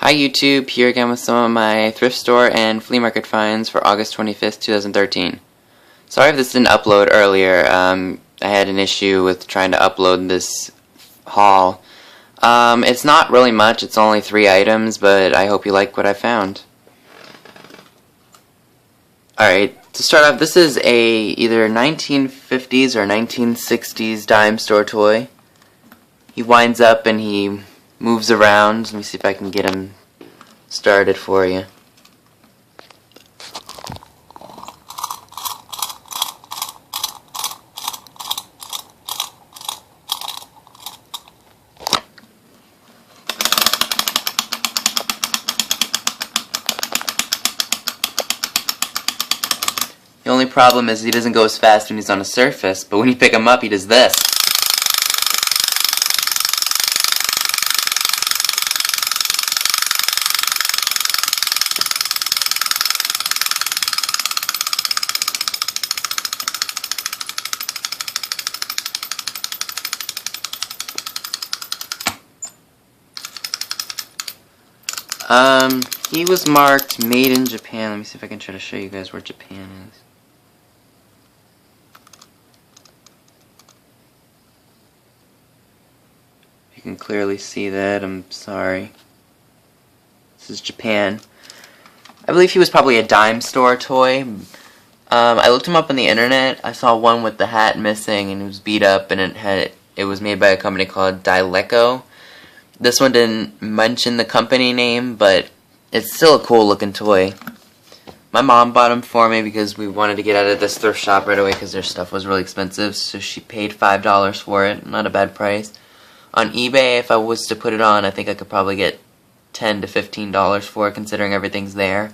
Hi YouTube, here again with some of my thrift store and flea market finds for August 25th, 2013. Sorry if this didn't upload earlier. I had an issue with trying to upload this haul. It's not really much, it's only 3 items, but I hope you like what I found. Alright, to start off, this is a either 1950s or 1960s dime store toy. He winds up and he moves around. Let me see if I can get him started for you. The only problem is he doesn't go as fast when he's on a surface, but when you pick him up he does this. He was marked made in Japan. Let me see if I can try to show you guys where Japan is. You can clearly see that. I'm sorry. This is Japan. I believe he was probably a dime store toy. I looked him up on the internet. I saw one with the hat missing and it was beat up, and it was made by a company called Dileco. This one didn't mention the company name, but it's still a cool looking toy. My mom bought him for me because we wanted to get out of this thrift shop right away because their stuff was really expensive, so she paid $5 for it. Not a bad price. On eBay, if I was to put it on, I think I could probably get $10 to $15 for it, considering everything's there.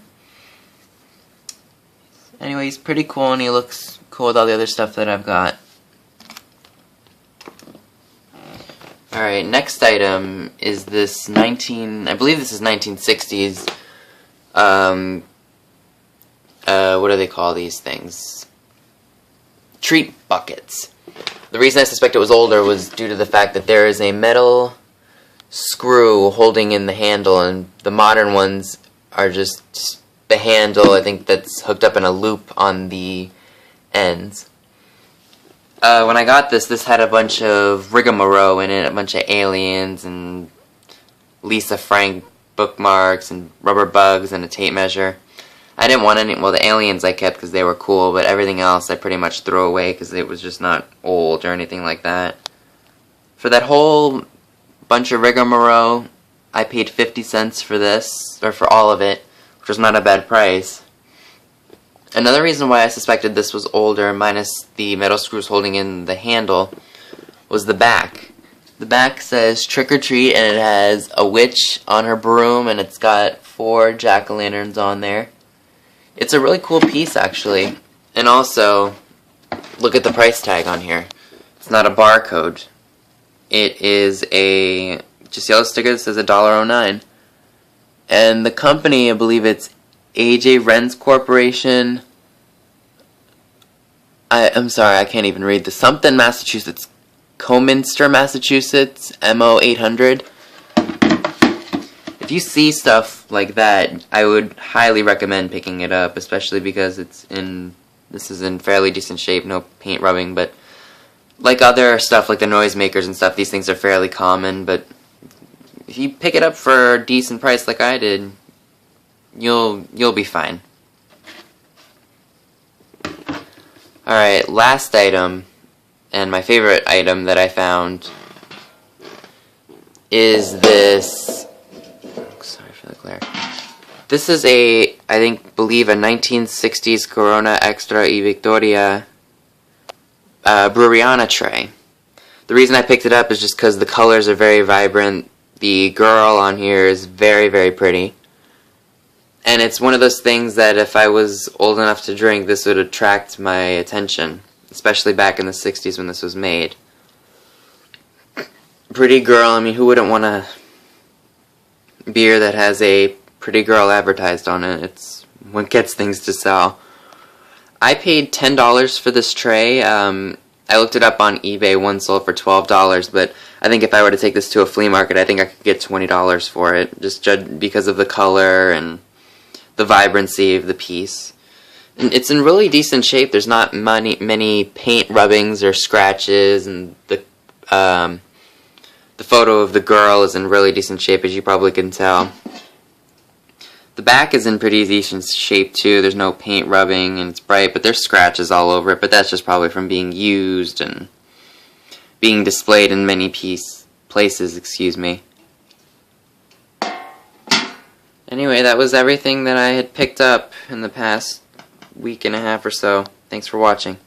Anyway, he's pretty cool and he looks cool with all the other stuff that I've got. Alright, next item is this I believe this is 1960s, what do they call these things? Treat buckets. The reason I suspect it was older was due to the fact that there is a metal screw holding in the handle, and the modern ones are just the handle, I think, that's hooked up in a loop on the ends. When I got this had a bunch of rigmarole in it, a bunch of aliens and Lisa Frank bookmarks and rubber bugs and a tape measure. I didn't want any, well, the aliens I kept because they were cool, but everything else I pretty much threw away because it was just not old or anything like that. For that whole bunch of rigmarole, I paid 50 cents for this, or for all of it, which was not a bad price. Another reason why I suspected this was older, minus the metal screws holding in the handle, was the back. The back says trick or treat, and it has a witch on her broom, and it's got 4 jack-o'-lanterns on there. It's a really cool piece, actually. And also, look at the price tag on here. It's not a barcode. It is a just yellow sticker that says $1.09. And the company, I believe it's A.J. Renz Corporation. I'm sorry, I can't even read this. Something Massachusetts. Cominster, Massachusetts. MO 800. If you see stuff like that, I would highly recommend picking it up, especially because this is in fairly decent shape, no paint rubbing, but like other stuff like the noisemakers and stuff, these things are fairly common, but if you pick it up for a decent price like I did, you'll be fine. Alright, last item, and my favorite item that I found, is this. Sorry for the glare. This is I believe a 1960s Corona Extra y Victoria Breweriana tray. The reason I picked it up is just because the colors are very vibrant. The girl on here is very, very pretty. And it's one of those things that if I was old enough to drink, this would attract my attention. Especially back in the 60s when this was made. Pretty girl, I mean, who wouldn't want a beer that has a pretty girl advertised on it? It's what gets things to sell. I paid $10 for this tray. I looked it up on eBay, one sold for $12, but I think if I were to take this to a flea market, I think I could get $20 for it, just because of the color and the vibrancy of the piece. And it's in really decent shape. There's not many paint rubbings or scratches, and the photo of the girl is in really decent shape, as you probably can tell. The back is in pretty decent shape too. There's no paint rubbing, and it's bright, but there's scratches all over it, but that's just probably from being used and being displayed in many places, excuse me. Anyway, that was everything that I had picked up in the past week and a half or so. Thanks for watching.